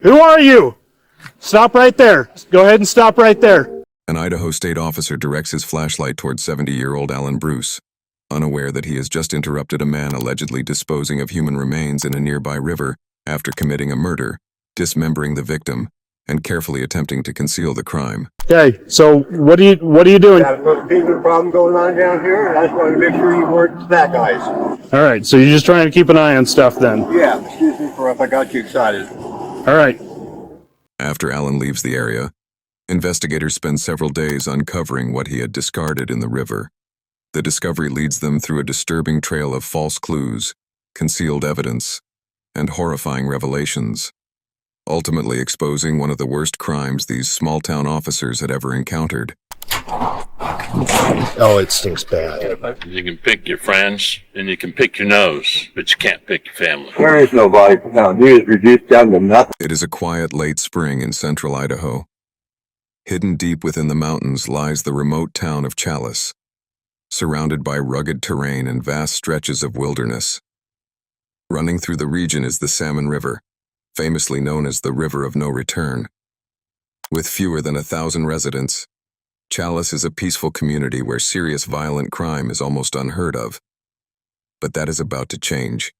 Who are you? Stop right there. Go ahead and stop right there. An Idaho state officer directs his flashlight toward 70-year-old Alan Bruce, unaware that he has just interrupted a man allegedly disposing of human remains in a nearby river after committing a murder, dismembering the victim, and carefully attempting to conceal the crime. Okay, so what are you doing? Got a big problem going on down here, and I just wanted to make sure you weren't that guys. All right, so you're just trying to keep an eye on stuff then. Yeah, excuse me for if I got you excited. All right. After Alan leaves the area, investigators spend several days uncovering what he had discarded in the river. The discovery leads them through a disturbing trail of false clues, concealed evidence, and horrifying revelations, ultimately exposing one of the worst crimes these small-town officers had ever encountered. Oh, it stinks bad. You can pick your friends, and you can pick your nose, but you can't pick your family. There is nobody now. He is reduced down to nothing. It is a quiet late spring in central Idaho. Hidden deep within the mountains lies the remote town of Challis, surrounded by rugged terrain and vast stretches of wilderness. Running through the region is the Salmon River, famously known as the River of No Return. With fewer than 1,000 residents, Challis is a peaceful community where serious violent crime is almost unheard of. But that is about to change.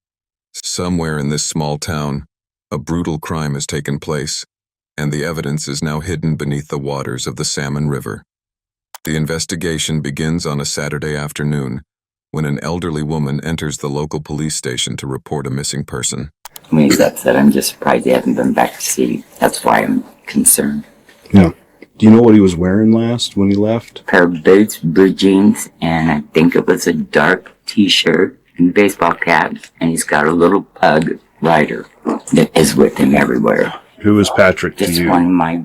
Somewhere in this small town, a brutal crime has taken place, and the evidence is now hidden beneath the waters of the Salmon River. The investigation begins on a Saturday afternoon, when an elderly woman enters the local police station to report a missing person. When he's upset, I'm just surprised he hasn't been back to see. That's why I'm concerned. Yeah. Do you know what he was wearing last when he left? Pair of boots, blue jeans, and I think it was a dark t-shirt and baseball cap, and he's got a little pug rider that is with him everywhere. Who is Patrick to Just you? one of my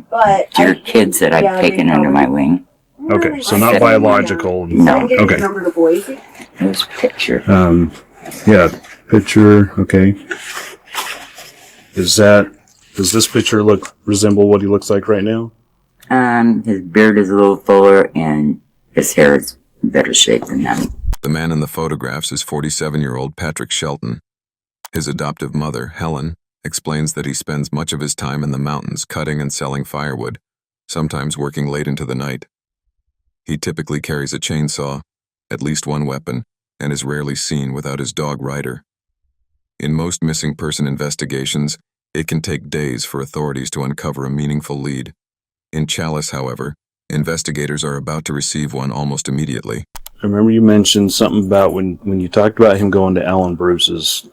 dear kids that I've taken under my wing. Okay, so not biological. No. Okay. There's a picture. Yeah, picture, okay. Does this picture resemble what he looks like right now? His beard is a little fuller, and his hair is in better shape than that. The man in the photographs is 47-year-old Patrick Shelton. His adoptive mother, Helen, explains that he spends much of his time in the mountains cutting and selling firewood, sometimes working late into the night. He typically carries a chainsaw, at least one weapon, and is rarely seen without his dog Ryder. In most missing person investigations, it can take days for authorities to uncover a meaningful lead. In Challis, however, investigators are about to receive one almost immediately. I remember you mentioned something about when you talked about him going to Alan Bruce's.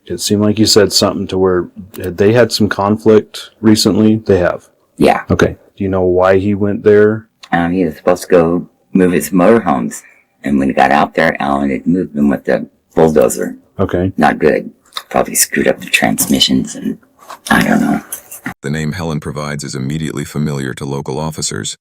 It seemed like you said something to where they had some conflict recently. They have. Yeah. Okay. Do you know why he went there? He was supposed to go move his motorhomes, and when he got out there, Alan had moved them with the bulldozer. Okay. Not good. Probably screwed up the transmissions, and I don't know. The name Helen provides is immediately familiar to local officers.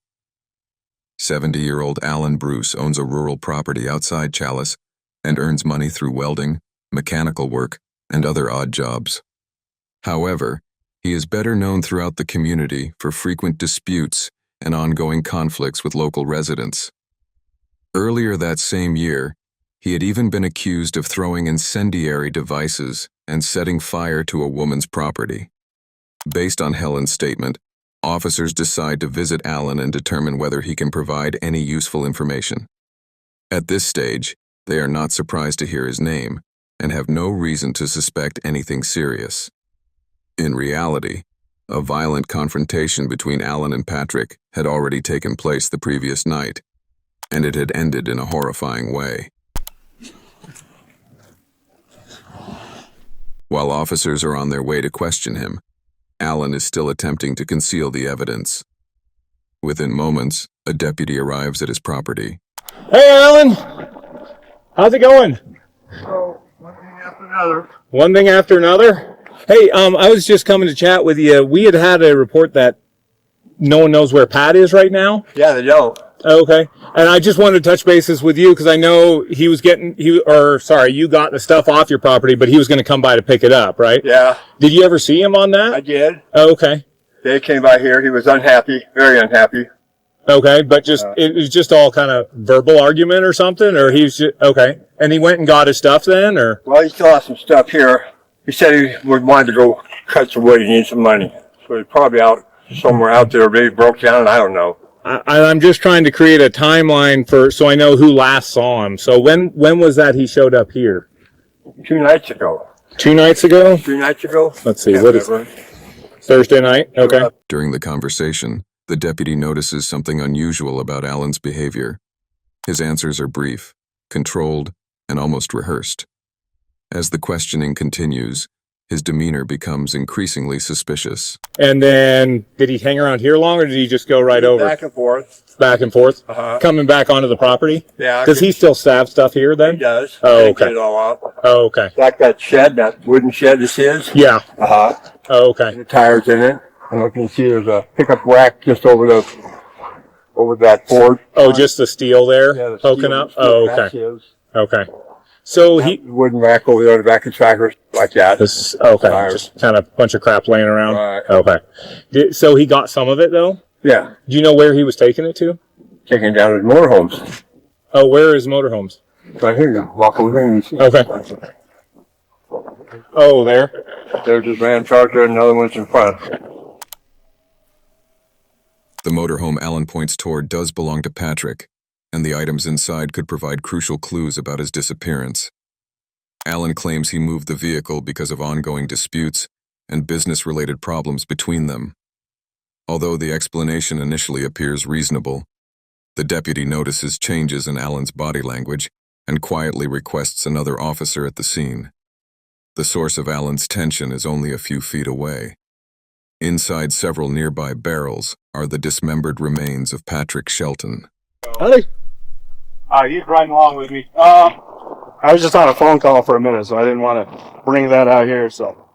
70-year-old Alan Bruce owns a rural property outside Challis and earns money through welding, mechanical work, and other odd jobs. However, he is better known throughout the community for frequent disputes and ongoing conflicts with local residents. Earlier that same year, he had even been accused of throwing incendiary devices and setting fire to a woman's property. Based on Helen's statement, officers decide to visit Alan and determine whether he can provide any useful information. At this stage, they are not surprised to hear his name and have no reason to suspect anything serious. In reality, a violent confrontation between Alan and Patrick had already taken place the previous night, and it had ended in a horrifying way. While officers are on their way to question him, Alan is still attempting to conceal the evidence. Within moments, a deputy arrives at his property. Hey, Alan. How's it going? Oh, one thing after another. One thing after another. Hey, I was just coming to chat with you. We had a report that no one knows where Pat is right now. Yeah, they don't. Okay. And I just wanted to touch bases with you because I know you got the stuff off your property, but he was going to come by to pick it up, right? Yeah, Did you ever see him on that? I did. Okay. They came by here. He was unhappy, very unhappy. Okay, but it was just all kind of verbal argument or something, or he's just, okay. And he went and got his stuff then, or? Well, he still has some stuff here. He said he wanted to go cut some wood. He needs some money. so he's probably out somewhere out there. Maybe broke down. I don't know. I'm just trying to create a timeline so I know who last saw him. So when was that he showed up here? 2 nights ago. 2 nights ago? 3 nights ago. Let's see. What is Thursday night? Okay. During the conversation, the deputy notices something unusual about Alan's behavior. His answers are brief, controlled, and almost rehearsed. As the questioning continues, his demeanor becomes increasingly suspicious. And then, did he hang around here long, or did he just go right over? Back and forth. Back and forth? Uh-huh. Coming back onto the property? Yeah. Does he still have stuff here then? He does. Oh, He get okay. it all out. Oh, okay. Like that shed, that wooden shed is his. Yeah. Uh-huh. Oh, okay. The tires in it. And you can see there's a pickup rack just over that board. Oh, just the steel there Yeah, the poking steel- up? Oh, that's okay. his. Okay. So That he... wooden rack over there in the back of the trackers, like that. This, okay. Tires. Just kind of bunch of crap laying around? Right. Okay. So he got some of it, though? Yeah. Do you know where he was taking it to? Taking down his motorhomes. Oh, where is motorhomes? Right here, you walk over here and you see. Okay. Oh, there? There's his Ram Charger and another one's in front. The motorhome Alan points toward does belong to Patrick, and the items inside could provide crucial clues about his disappearance. Alan claims he moved the vehicle because of ongoing disputes and business-related problems between them. Although the explanation initially appears reasonable, the deputy notices changes in Alan's body language and quietly requests another officer at the scene. The source of Alan's tension is only a few feet away. Inside several nearby barrels are the dismembered remains of Patrick Shelton. Howdy. He's riding along with me. I was just on a phone call for a minute, so I didn't want to bring that out here. So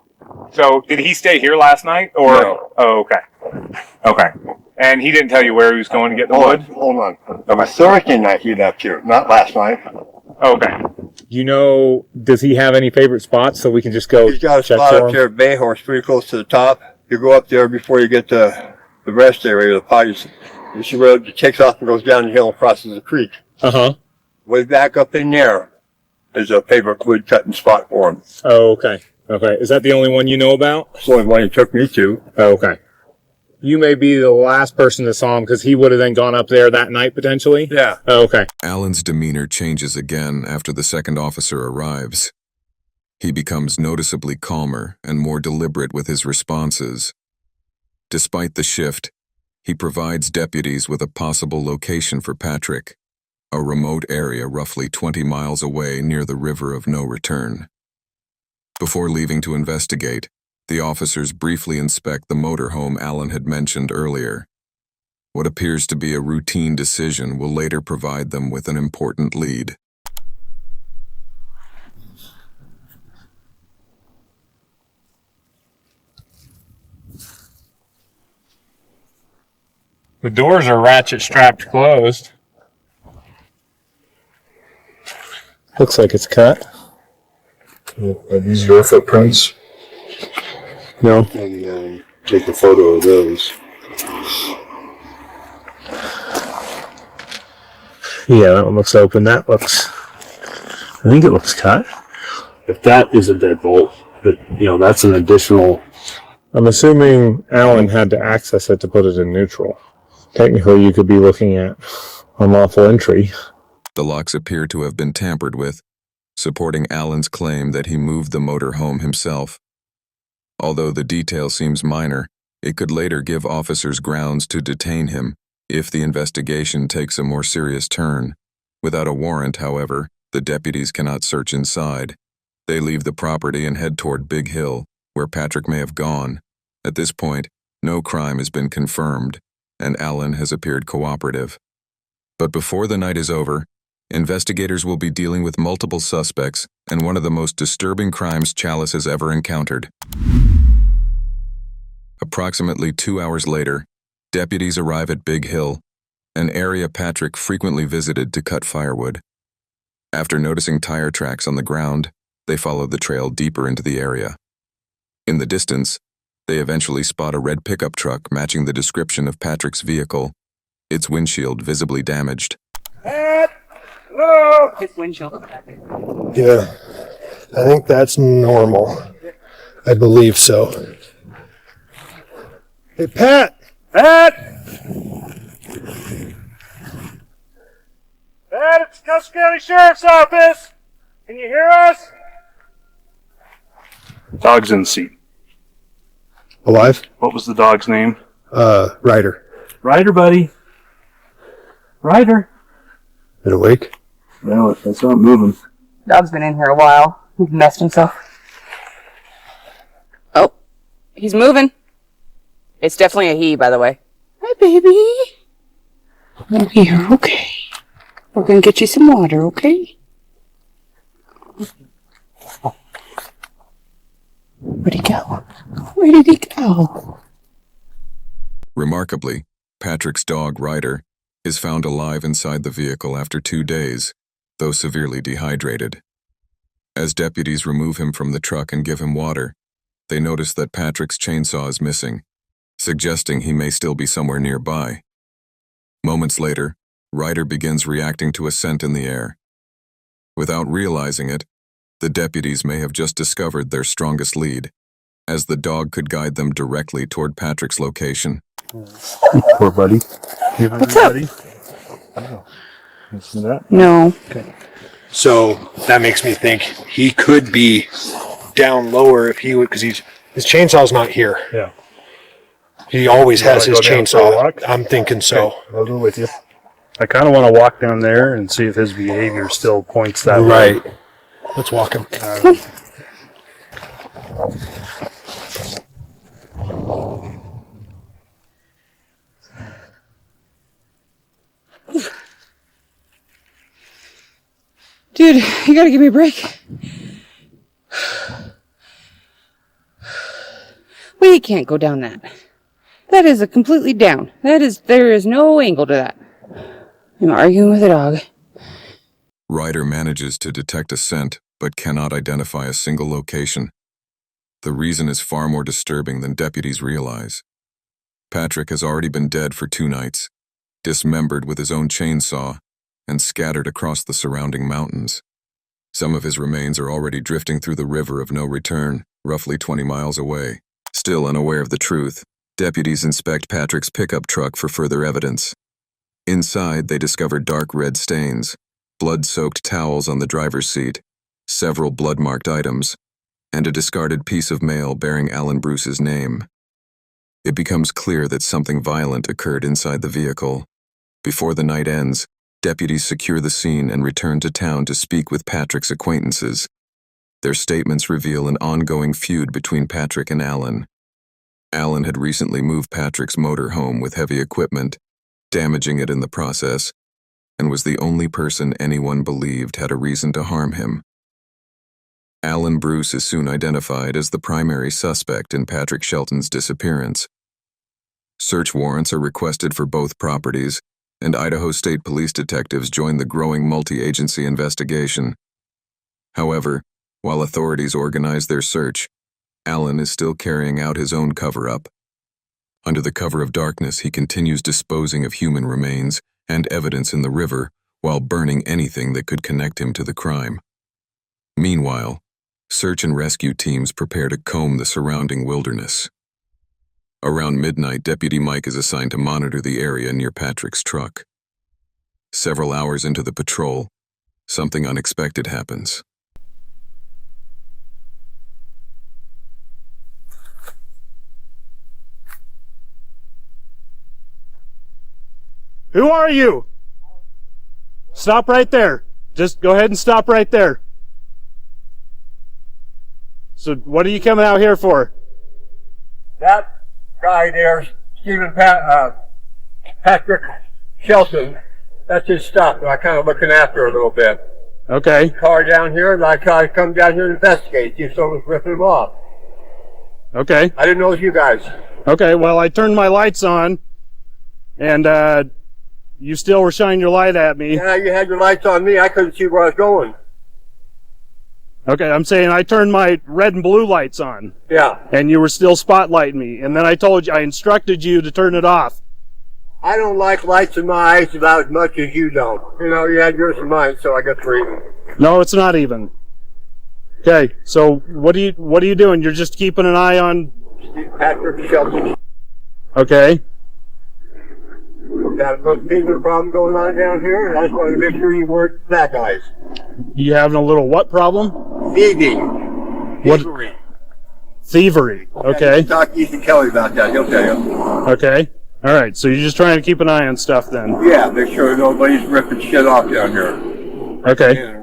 Did he stay here last night? Or? No. Oh, okay. Okay. And he didn't tell you where he was going to get the wood? Hold on. It was Thursday night he left here, not last night. Okay. Does he have any favorite spots so we can just go He's got a check spot for up him? there at Bay Horse, pretty close to the top. You go up there before you get to the rest area, the potties. You see where it takes off and goes down the hill and crosses the creek. Uh-huh. Way back up in there is a favorite wood cutting spot for him. Oh, okay. Okay. Is that the only one you know about? It's the only one he took me to. Oh, okay. You may be the last person that saw him because he would have then gone up there that night potentially? Yeah. Oh, okay. Alan's demeanor changes again after the second officer arrives. He becomes noticeably calmer and more deliberate with his responses. Despite the shift, he provides deputies with a possible location for Patrick, a remote area roughly 20 miles away near the River of No Return. Before leaving to investigate, the officers briefly inspect the motorhome Alan had mentioned earlier. What appears to be a routine decision will later provide them with an important lead. The doors are ratchet strapped closed. Looks like it's cut. are these your footprints? No. Maybe take a photo of those. Yeah, that one looks open. That looks... I think it looks cut. If that is a deadbolt, but that's an additional. I'm assuming Alan had to access it to put it in neutral. Technically, you could be looking at unlawful entry. The locks appear to have been tampered with, supporting Alan's claim that he moved the motor home himself. Although the detail seems minor, it could later give officers grounds to detain him if the investigation takes a more serious turn. Without a warrant, however, the deputies cannot search inside. They leave the property and head toward Big Hill, where Patrick may have gone. At this point, no crime has been confirmed, and Alan has appeared cooperative. But before the night is over, investigators will be dealing with multiple suspects and one of the most disturbing crimes Challis has ever encountered. Approximately 2 hours later, deputies arrive at Big Hill, an area Patrick frequently visited to cut firewood. After noticing tire tracks on the ground, they follow the trail deeper into the area. In the distance, they eventually spot a red pickup truck matching the description of Patrick's vehicle, its windshield visibly damaged. His windshield. Yeah, I think that's normal. I believe so. Hey, Pat! Pat! Pat, it's the Custer County Sheriff's Office! Can you hear us? Dog's in the seat. Alive? What was the dog's name? Ryder. Ryder, buddy. Ryder. Is it awake? No, it's not moving. Dog's been in here a while. He's messed himself. Oh, he's moving. It's definitely a he, by the way. Hi, baby. Oh, you're okay. We're gonna get you some water, okay? Where'd he go? Where did he go? Remarkably, Patrick's dog, Ryder, is found alive inside the vehicle after 2 days, though severely dehydrated. As deputies remove him from the truck and give him water, they notice that Patrick's chainsaw is missing, suggesting he may still be somewhere nearby. Moments later, Ryder begins reacting to a scent in the air. Without realizing it, the deputies may have just discovered their strongest lead, as the dog could guide them directly toward Patrick's location. Poor buddy. What's up? Listen to that. No. So that makes me think he could be down lower if he would, because his chainsaw's not here. Yeah. He always has his wanna go down for a chainsaw. walk? I'm thinking so. Okay, I'll go with you. I kind of want to walk down there and see if his behavior still points that way. Right. Let's walk him. Dude, you gotta give me a break. We can't go down that. That is a completely down. There is no angle to that. I'm arguing with a dog. Ryder manages to detect a scent, but cannot identify a single location. The reason is far more disturbing than deputies realize. Patrick has already been dead for 2 nights, dismembered with his own chainsaw, and scattered across the surrounding mountains. Some of his remains are already drifting through the river of no return, roughly 20 miles away. Still unaware of the truth, deputies inspect Patrick's pickup truck for further evidence. Inside, they discover dark red stains, blood-soaked towels on the driver's seat, several blood-marked items, and a discarded piece of mail bearing Alan Bruce's name. It becomes clear that something violent occurred inside the vehicle. Before the night ends, deputies secure the scene and return to town to speak with Patrick's acquaintances. Their statements reveal an ongoing feud between Patrick and Alan. Alan had recently moved Patrick's motor home with heavy equipment, damaging it in the process, and was the only person anyone believed had a reason to harm him. Alan Bruce is soon identified as the primary suspect in Patrick Shelton's disappearance. Search warrants are requested for both properties, and Idaho State Police detectives join the growing multi-agency investigation. However, while authorities organize their search, Alan is still carrying out his own cover-up. Under the cover of darkness, he continues disposing of human remains and evidence in the river while burning anything that could connect him to the crime. Meanwhile, search and rescue teams prepare to comb the surrounding wilderness. Around midnight, Deputy Mike is assigned to monitor the area near Patrick's truck. Several hours into the patrol, something unexpected happens. Who are you? Stop right there. Just go ahead and stop right there. So what are you coming out here for? That guy there, Patrick Shelton, that's his stuff. I'm kind of looking after a little bit. Okay. Car down here, and I come down here and investigate, see if someone's ripping him off. Okay. I didn't know it was you guys. Okay, well, I turned my lights on, and you still were shining your light at me. Yeah, you had your lights on me. I couldn't see where I was going. Okay, I'm saying I turned my red and blue lights on, Yeah. and you were still spotlighting me, and then I instructed you to turn it off. I don't like lights in my eyes about as much as you don't. You know, you had yours and mine, so I guess we're even. No, it's not even. Okay, so what are you doing? You're just keeping an eye on... Patrick Shelton. Okay. Got a fever problem going on down here, and I just wanted to make sure you weren't snack eyes. You having a little what problem? Thieving. What? Thievery. Thievery. Okay. Talk to Ethan Kelly about that. He'll tell you. Okay. All right. So you're just trying to keep an eye on stuff then. Yeah, make sure nobody's ripping shit off down here. Okay.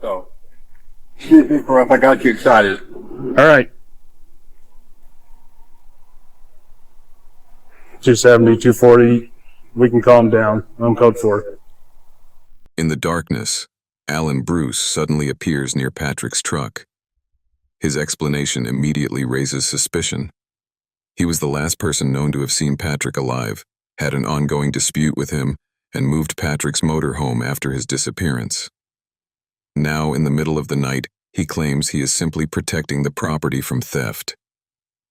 So, excuse me for if I got you excited. All right. 270, 240. We can calm down. I'm code 4. In the darkness, Alan Bruce suddenly appears near Patrick's truck. His explanation immediately raises suspicion. He was the last person known to have seen Patrick alive, had an ongoing dispute with him, and moved Patrick's motorhome after his disappearance. Now, in the middle of the night, he claims he is simply protecting the property from theft.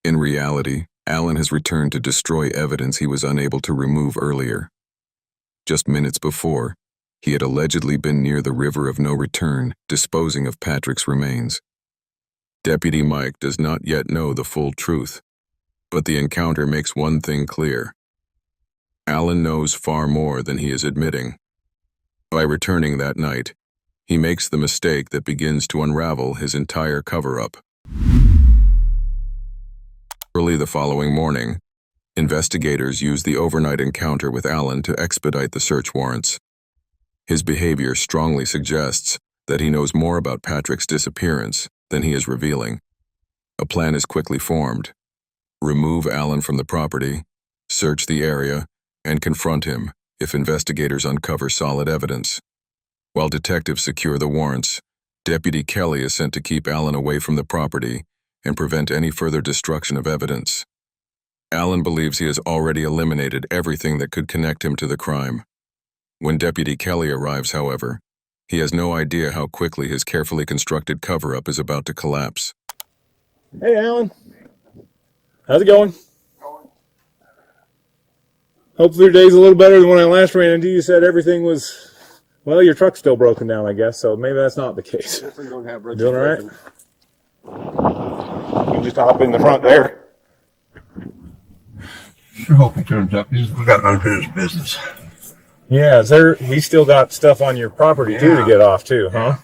In reality, Alan has returned to destroy evidence he was unable to remove earlier. Just minutes before, he had allegedly been near the River of No Return, disposing of Patrick's remains. Deputy Mike does not yet know the full truth, but the encounter makes one thing clear. Alan knows far more than he is admitting. By returning that night, he makes the mistake that begins to unravel his entire cover-up. Early the following morning, investigators use the overnight encounter with Alan to expedite the search warrants. His behavior strongly suggests that he knows more about Patrick's disappearance than he is revealing. A plan is quickly formed. Remove Alan from the property, search the area, and confront him if investigators uncover solid evidence. While detectives secure the warrants, Deputy Kelly is sent to keep Alan away from the property and prevent any further destruction of evidence. Alan believes he has already eliminated everything that could connect him to the crime. When Deputy Kelly arrives, however, he has no idea how quickly his carefully constructed cover-up is about to collapse. Hey, Alan. How's it going? Hopefully your day's a little better than when I last ran into you. You said everything was, well, your truck's still broken down, I guess, so maybe that's not the case. Doing all right? You can just hop in the front there. Sure hope he turns up. We got unfinished business. Yeah, we still got stuff on your property, too, to get off, too, huh?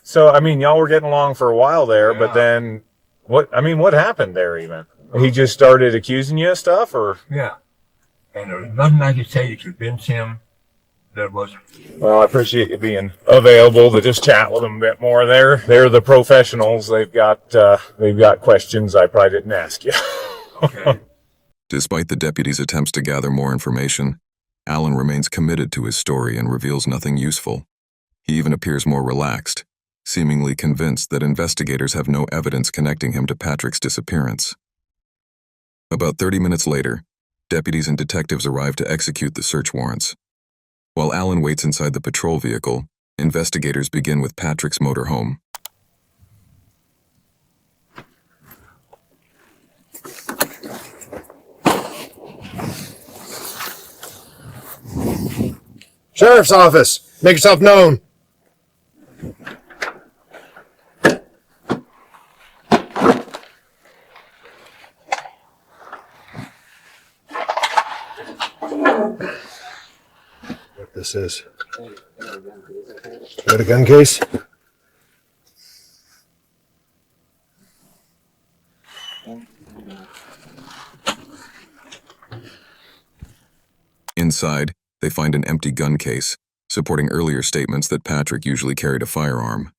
So, I mean, y'all were getting along for a while there, but then, what happened there, even? He just started accusing you of stuff, or? Yeah. And there was nothing I could say to convince him that wasn't. Well, I appreciate you being available to just chat with them a bit more. They're the professionals. They've got questions I probably didn't ask you. Okay. Despite the deputy's attempts to gather more information, Alan remains committed to his story and reveals nothing useful. He even appears more relaxed, seemingly convinced that investigators have no evidence connecting him to Patrick's disappearance. About 30 minutes later, deputies and detectives arrive to execute the search warrants. While Alan waits inside the patrol vehicle, investigators begin with Patrick's motorhome. Sheriff's office, make yourself known. What this is? Got a gun case? Inside, they find an empty gun case, supporting earlier statements that Patrick usually carried a firearm.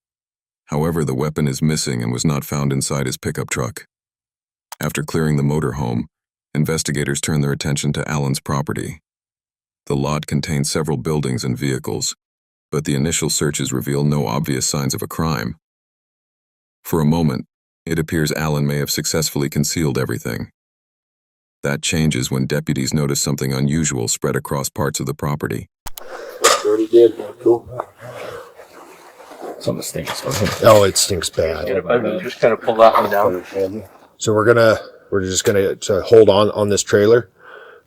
However, the weapon is missing and was not found inside his pickup truck. After clearing the motorhome, investigators turn their attention to Alan's property. The lot contains several buildings and vehicles, but the initial searches reveal no obvious signs of a crime. For a moment, it appears Alan may have successfully concealed everything. That changes when deputies notice something unusual spread across parts of the property. Already did. Cool. Something stinks. Oh, it stinks bad. I just kind of pull that one down. So we're just gonna hold on this trailer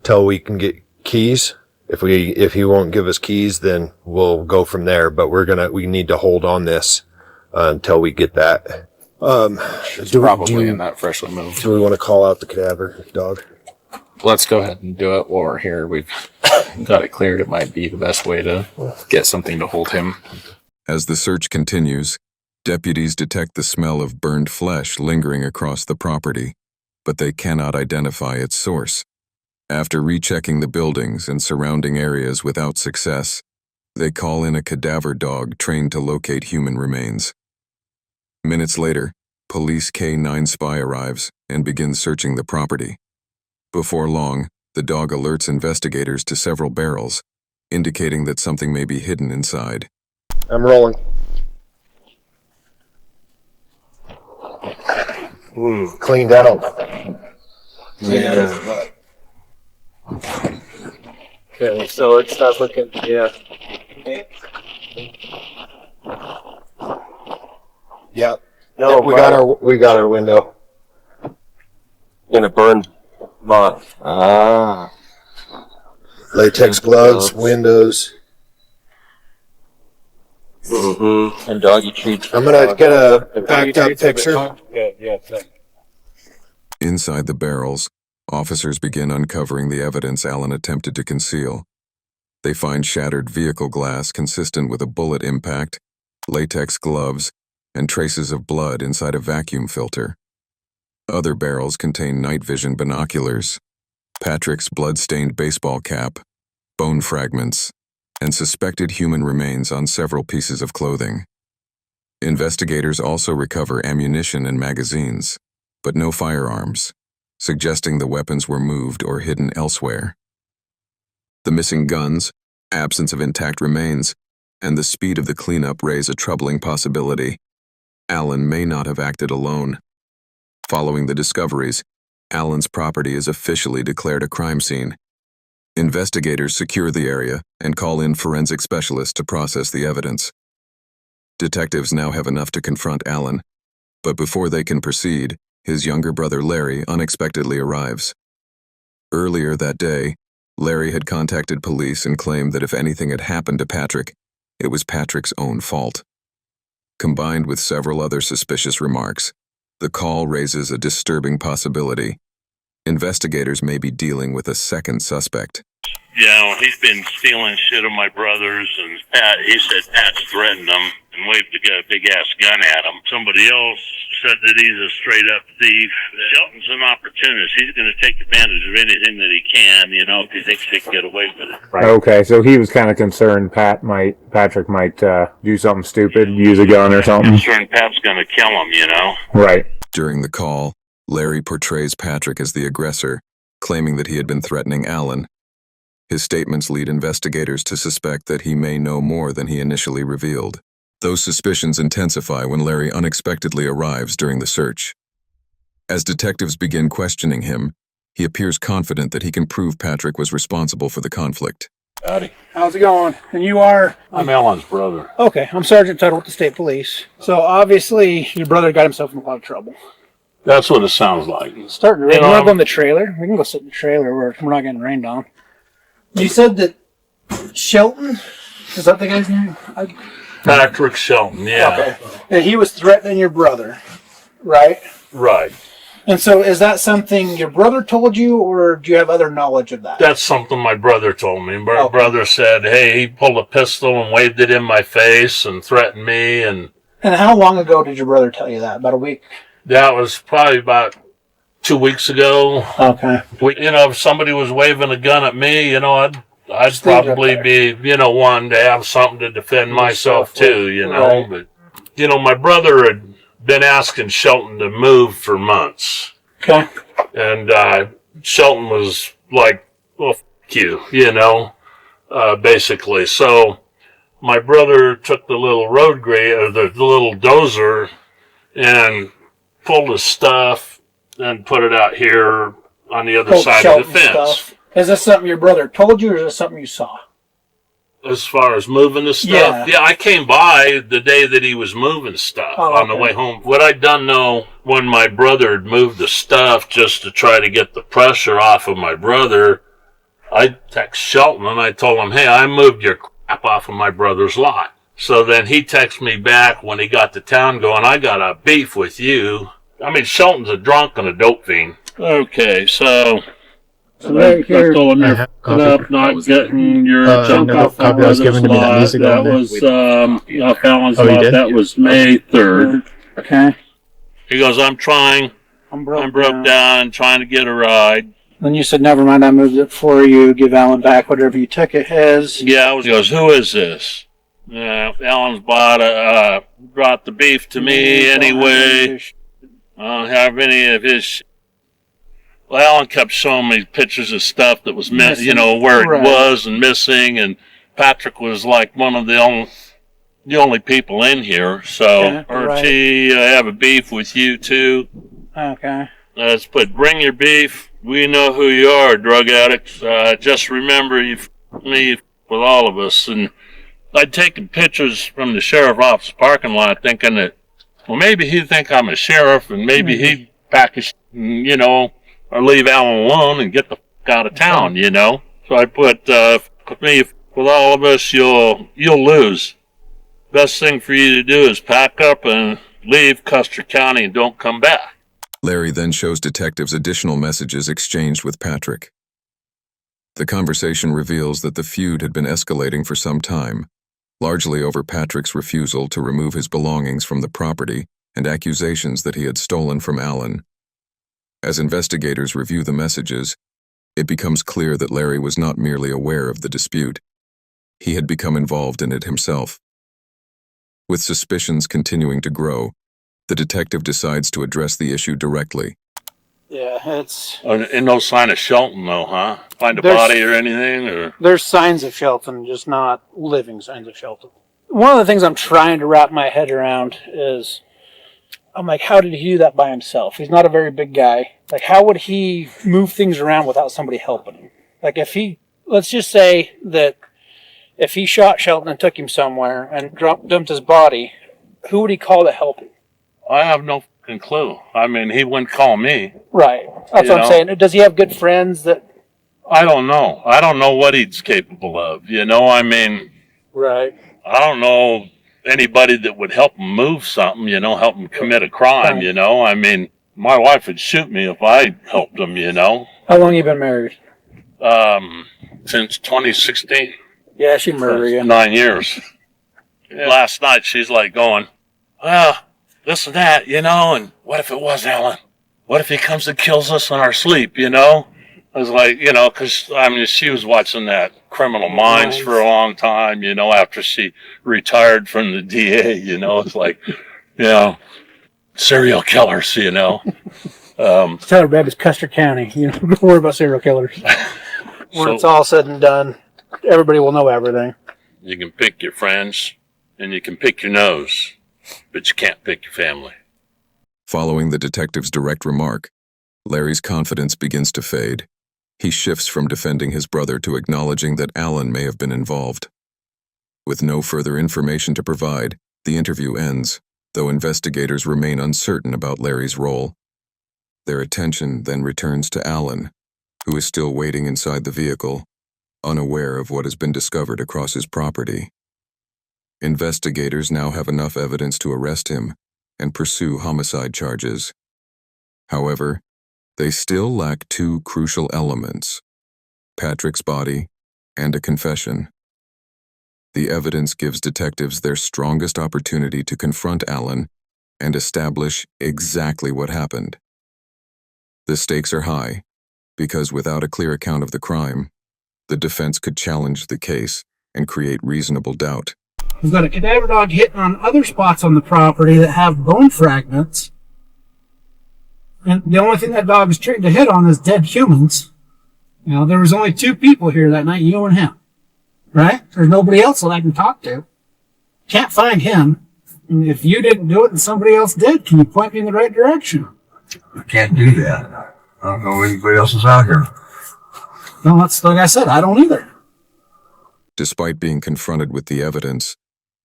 till we can get keys. If he won't give us keys, then we'll go from there. But we need to hold on this until we get that. It's probably in that freshly moved. Do we want to call out the cadaver dog? let's go ahead and do it while we're here. We've got it cleared. It might be the best way to get something to hold him. As the search continues, deputies detect the smell of burned flesh lingering across the property, but they cannot identify its source. After rechecking the buildings and surrounding areas without success, they call in a cadaver dog trained to locate human remains. Minutes later, police K-9 spy arrives and begins searching the property. Before long, the dog alerts investigators to several barrels, indicating that something may be hidden inside. I'm rolling. Cleaned out. Yeah. Okay, so it's not looking, yeah. Yeah. No, we got our window. Gonna burn moth. Ah. Latex gloves, windows. Mm-hmm. And doggy treats. I'm gonna get a backed up picture. Yeah. Inside the barrels, officers begin uncovering the evidence Alan attempted to conceal. They find shattered vehicle glass consistent with a bullet impact, latex gloves, and traces of blood inside a vacuum filter. Other barrels contain night vision binoculars, Patrick's blood-stained baseball cap, bone fragments, and suspected human remains on several pieces of clothing. Investigators also recover ammunition and magazines, but no firearms, suggesting the weapons were moved or hidden elsewhere. The missing guns, absence of intact remains, and the speed of the cleanup raise a troubling possibility. Alan may not have acted alone. Following the discoveries, Alan's property is officially declared a crime scene. Investigators secure the area and call in forensic specialists to process the evidence. Detectives now have enough to confront Alan, but before they can proceed, his younger brother Larry unexpectedly arrives. Earlier that day, Larry had contacted police and claimed that if anything had happened to Patrick, it was Patrick's own fault. Combined with several other suspicious remarks, the call raises a disturbing possibility. Investigators may be dealing with a second suspect. Yeah, well, he's been stealing shit of my brother's, and he said Pat's threatened him and waved a big-ass gun at him. Somebody else said that he's a straight-up thief. Shelton's an opportunist. He's going to take advantage of anything that he can, if he thinks he can get away with it. Right. Okay, so he was kind of concerned Patrick might do something stupid, use a gun or something. Concerned Pat's going to kill him, Right. During the call, Larry portrays Patrick as the aggressor, claiming that he had been threatening Alan. His statements lead investigators to suspect that he may know more than he initially revealed. Those suspicions intensify when Larry unexpectedly arrives during the search. As detectives begin questioning him, he appears confident that he can prove Patrick was responsible for the conflict. Howdy. How's it going? And you are? I'm Alan's brother. Okay, I'm Sergeant Tuttle with the State Police. So obviously your brother got himself in a lot of trouble. That's what it sounds like. It's starting to rain. You want to go in the trailer? We can go sit in the trailer where we're not getting rained on. You said that Shelton? Is that the guy's name? Patrick Shelton, yeah. Okay. And he was threatening your brother, right? Right. And so is that something your brother told you, or do you have other knowledge of that? That's something my brother told me. My brother said, hey, he pulled a pistol and waved it in my face and threatened me. And how long ago did your brother tell you that? About a week? That was probably about 2 weeks ago. Okay. If somebody was waving a gun at me, I'd probably be, wanting to have something to defend myself too, Right. But, my brother had been asking Shelton to move for months. Okay. And Shelton was like, well, f*** you, basically. So my brother took the little road grader, the little dozer, and pulled his stuff and put it out here on the other side of the fence. Stuff. Is this something your brother told you, or is this something you saw? As far as moving the stuff? Yeah, I came by the day that he was moving stuff on the way home. What I done know, when my brother had moved the stuff just to try to get the pressure off of my brother, I texted Shelton and I told him, hey, I moved your crap off of my brother's lot. So then he texted me back when he got to town going, I got a beef with you. I mean, Shelton's a drunk and a dope fiend. Okay, so So right here, told him you're Copy. up, not getting your junk no, off copy my was given to me. That lot. needs to go That in there. was off Alan's Oh, you lot. did? That was May 3rd. okay. He goes, I'm broke down, trying to get a ride. Then you said, never mind, I moved it for you. Give Alan back whatever you took it his. Yeah, he goes, who is this? Alan's brought the beef to me anyway. I don't have any of his. Well, Alan kept showing me pictures of stuff that was missing, you know, where it was and missing, and Patrick was like one of the only people in here. So, Archie, I have a beef with you too. Okay. Let's bring your beef. We know who you are, drug addicts. Just remember me with all of us. And I'd taken pictures from the sheriff's office parking lot thinking that, well, maybe he'd think I'm a sheriff and maybe he'd pack his, you know, or leave Alan alone and get the f*** out of town, you know. So I put, me with all of us, you'll lose. Best thing for you to do is pack up and leave Custer County and don't come back. Larry then shows detectives additional messages exchanged with Patrick. The conversation reveals that the feud had been escalating for some time, largely over Patrick's refusal to remove his belongings from the property and accusations that he had stolen from Alan. As investigators review the messages, it becomes clear that Larry was not merely aware of the dispute. He had become involved in it himself. With suspicions continuing to grow, the detective decides to address the issue directly. Yeah, it's... And no sign of Shelton, though, huh? Find a body or anything? Or There's signs of Shelton, just not living signs of Shelton. One of the things I'm trying to wrap my head around is, I'm like, how did he do that by himself? He's not a very big guy. Like, how would he move things around without somebody helping him? Like, if he... Let's just say that if he shot Shelton and took him somewhere and dumped his body, who would he call to help him? I have no fucking clue. I mean, he wouldn't call me. Right. That's what I'm saying. Does he have good friends that... I don't know. I don't know what he's capable of, you know? I mean... Right. I don't know anybody that would help him move something, you know, help him commit a crime, you know? I mean, my wife would shoot me if I helped him, you know? How long you been married? Since 2016. Yeah, she'd murder you. 9 years. Last night, she's like going, well, this and that, you know, and what if it was Alan? What if he comes and kills us in our sleep, you know? I was like, you know, because, I mean, she was watching that Criminal Minds for a long time, you know, after she retired from the DA, you know, it's like, you know, serial killers, you know. Tell her bad is Custer County, you know, don't worry about serial killers. When it's all said and done, everybody will know everything. You can pick your friends and you can pick your nose, but you can't pick your family. Following the detective's direct remark, Larry's confidence begins to fade. He shifts from defending his brother to acknowledging that Alan may have been involved. With no further information to provide, the interview ends, though investigators remain uncertain about Larry's role. Their attention then returns to Alan, who is still waiting inside the vehicle, unaware of what has been discovered across his property. Investigators now have enough evidence to arrest him and pursue homicide charges. However, they still lack two crucial elements: Patrick's body and a confession. The evidence gives detectives their strongest opportunity to confront Alan and establish exactly what happened. The stakes are high, because without a clear account of the crime, the defense could challenge the case and create reasonable doubt. We've got a cadaver dog hitting on other spots on the property that have bone fragments. And the only thing that dog is trained to hit on is dead humans. You know, there was only 2 people here that night, you and him. Right? There's nobody else that I can talk to. Can't find him. And if you didn't do it and somebody else did, can you point me in the right direction? I can't do that. I don't know anybody else is out here. No, that's like I said, I don't either. Despite being confronted with the evidence,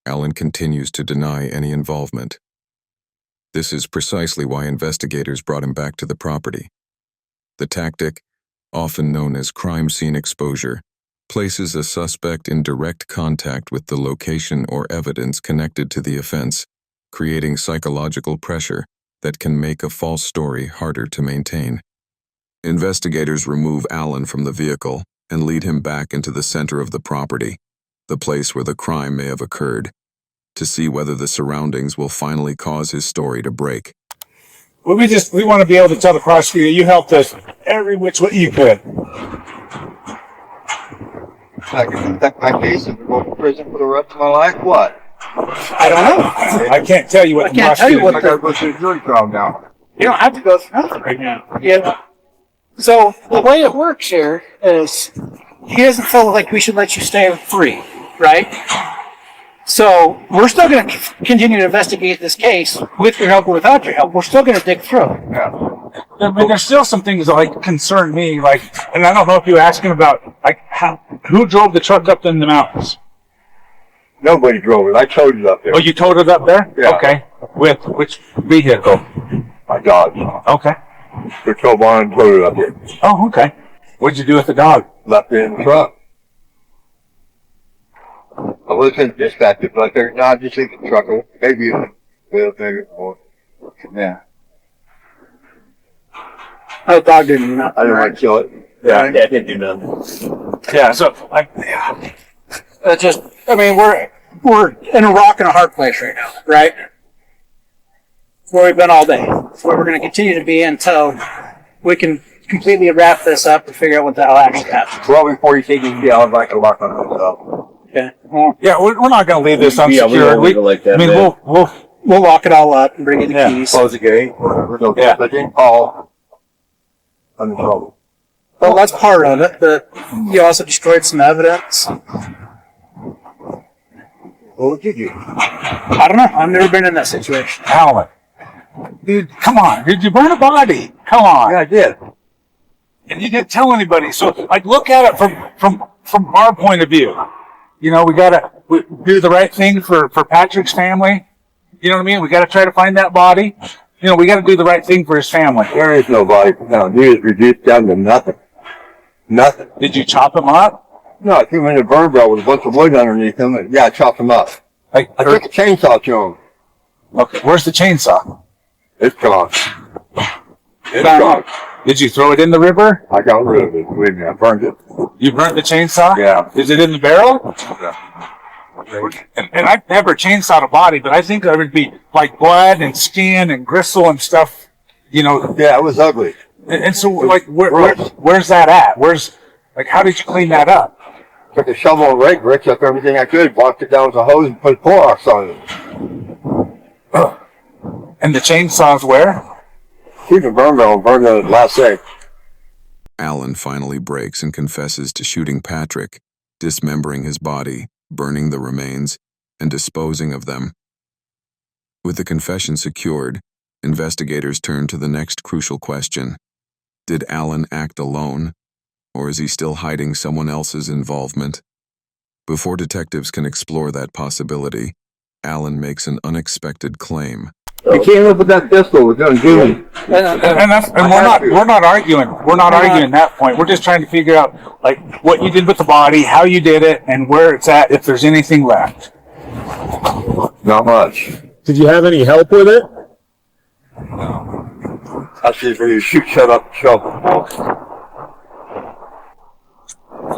Alan continues to deny any involvement. This is precisely why investigators brought him back to the property. The tactic, often known as crime scene exposure, places a suspect in direct contact with the location or evidence connected to the offense, creating psychological pressure that can make a false story harder to maintain. Investigators remove Allen from the vehicle and lead him back into the center of the property, the place where the crime may have occurred, to see whether the surroundings will finally cause his story to break. Well, we want to be able to tell the prosecutor you helped us every which way you could. I can protect my case and go to prison for the rest of my life. What? I don't know. I can't tell you what the prosecutor. I gotta go to the jury trial now. You don't have to go through nothing right now. Yeah. So the way it works here is he doesn't feel like we should let you stay free, right? So we're still going to continue to investigate this case with your help or without your help. We're still going to dig through. Yeah. I mean, there's still some things that like concern me, like, and I don't know if you were asking about like who drove the truck up in the mountains. Nobody drove it. I towed it up there. Oh, you towed it up there? Yeah. Okay. With which vehicle? My dog. Okay. The tow barn and towed it up there. Oh, okay. What'd you do with the dog? Left it in the truck. I wasn't dispatched, but I figured, nah, just leave the truck. Maybe a little bigger. Yeah. Oh, the dog didn't do nothing. I didn't want to kill it. Yeah. It didn't do nothing. Yeah. So, like, yeah. Just, I mean, we're in a rock and a hard place right now, right? It's where we've been all day. It's where we're going to continue to be until we can completely wrap this up and figure out what the hell actually happened. Well, before you take it down, I can lock on myself. Okay. Well, yeah, we're not going to leave this unsecured. We'll lock it all up and bring you the keys. Close the gate. Yeah. But then call on the trouble. Well, that's part of it, but you also destroyed some evidence. What did you? I don't know. I've never been in that situation. Alan. Dude, come on. Did you burn a body? Come on. Yeah, I did. And you didn't tell anybody. So, like, look at it from our point of view. You know, we do the right thing for Patrick's family. You know what I mean? We gotta try to find that body. You know, we gotta do the right thing for his family. There is no body found. He was reduced down to nothing. Nothing. Did you chop him up? No, I threw him in a burn barrel with a bunch of wood underneath him. And, yeah, I chopped him up. Like, I took a chainsaw to him. Okay, where's the chainsaw? It's gone. It's gone. Did you throw it in the river? I got rid of it. Believe me, I burned it. You burnt the chainsaw? Yeah. Is it in the barrel? Yeah. And I've never chainsawed a body, but I think there would be like blood and skin and gristle and stuff, you know. Yeah, it was ugly. And so, like, where's that at? How did you clean that up? Took a shovel and rake, ripped up everything I could, walked it down with a hose and put Clorox on it. And the chainsaw's where? Keep the burn barrel and burned it last day. Allen finally breaks and confesses to shooting Patrick, dismembering his body, burning the remains, and disposing of them. With the confession secured, investigators turn to the next crucial question. Did Allen act alone, or is he still hiding someone else's involvement? Before detectives can explore that possibility, Allen makes an unexpected claim. He came up with that pistol. We're going to do it. And we're not arguing. We're not arguing that point. We're just trying to figure out like what you did with the body, how you did it, and where it's at. If there's anything left. Not much. Did you have any help with it? I see if you shoot, shut up, shovel.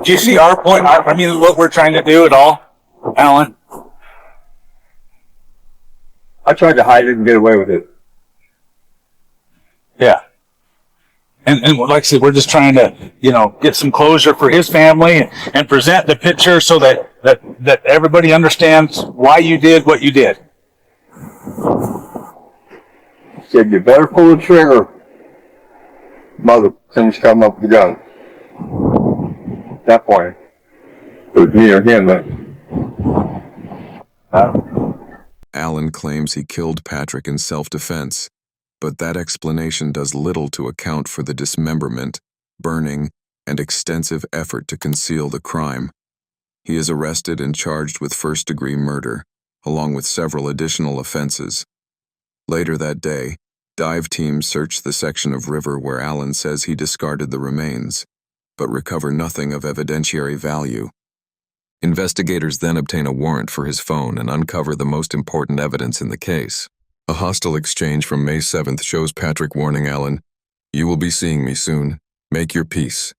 Do you see our point? I mean, what we're trying to do at all, Alan? I tried to hide it and get away with it. Yeah. And like I said, we're just trying to, you know, get some closure for his family and present the picture so that everybody understands why you did what you did. Said you better pull the trigger. Mother, things come up with the gun. At that point, it was me or him. Allen claims he killed Patrick in self-defense, but that explanation does little to account for the dismemberment, burning, and extensive effort to conceal the crime. He is arrested and charged with first-degree murder, along with several additional offenses. Later that day, dive teams search the section of river where Allen says he discarded the remains, but recover nothing of evidentiary value. Investigators then obtain a warrant for his phone and uncover the most important evidence in the case. A hostile exchange from May 7th shows Patrick warning Allen, "You will be seeing me soon. Make your peace.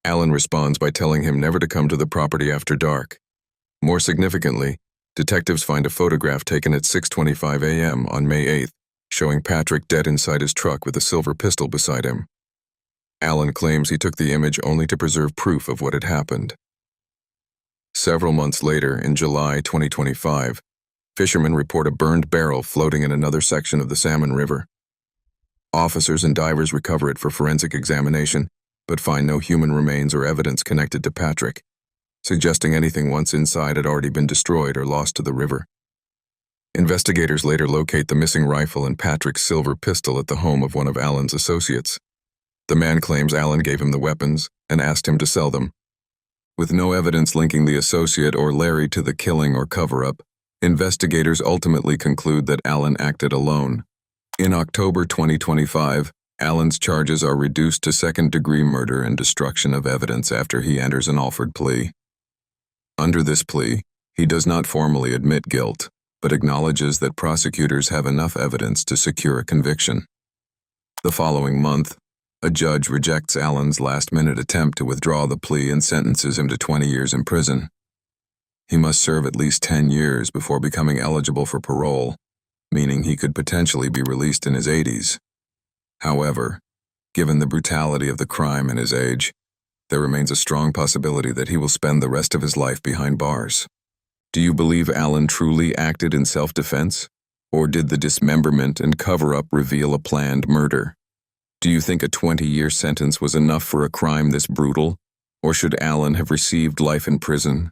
Alan responds by telling him never to come to the property after dark. More significantly, detectives find a photograph taken at 6:25 a.m. on May 8th, showing Patrick dead inside his truck with a silver pistol beside him. Alan claims he took the image only to preserve proof of what had happened. Several months later, in July 2025, fishermen report a burned barrel floating in another section of the Salmon River. Officers and divers recover it for forensic examination, but find no human remains or evidence connected to Patrick, suggesting anything once inside had already been destroyed or lost to the river. Investigators later locate the missing rifle and Patrick's silver pistol at the home of one of Alan's associates. The man claims Alan gave him the weapons and asked him to sell them. With no evidence linking the associate or Larry to the killing or cover-up, investigators ultimately conclude that Alan acted alone. In October 2025, Alan's charges are reduced to second-degree murder and destruction of evidence after he enters an offered plea. Under this plea, he does not formally admit guilt, but acknowledges that prosecutors have enough evidence to secure a conviction. The following month, a judge rejects Alan's last-minute attempt to withdraw the plea and sentences him to 20 years in prison. He must serve at least 10 years before becoming eligible for parole, meaning he could potentially be released in his 80s. However, given the brutality of the crime and his age, there remains a strong possibility that he will spend the rest of his life behind bars. Do you believe Alan truly acted in self-defense, or did the dismemberment and cover-up reveal a planned murder? Do you think a 20-year sentence was enough for a crime this brutal, or should Alan have received life in prison?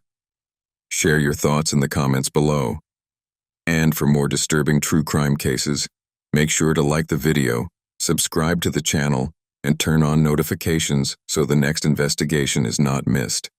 Share your thoughts in the comments below. And for more disturbing true crime cases, make sure to like the video, subscribe to the channel, and turn on notifications so the next investigation is not missed.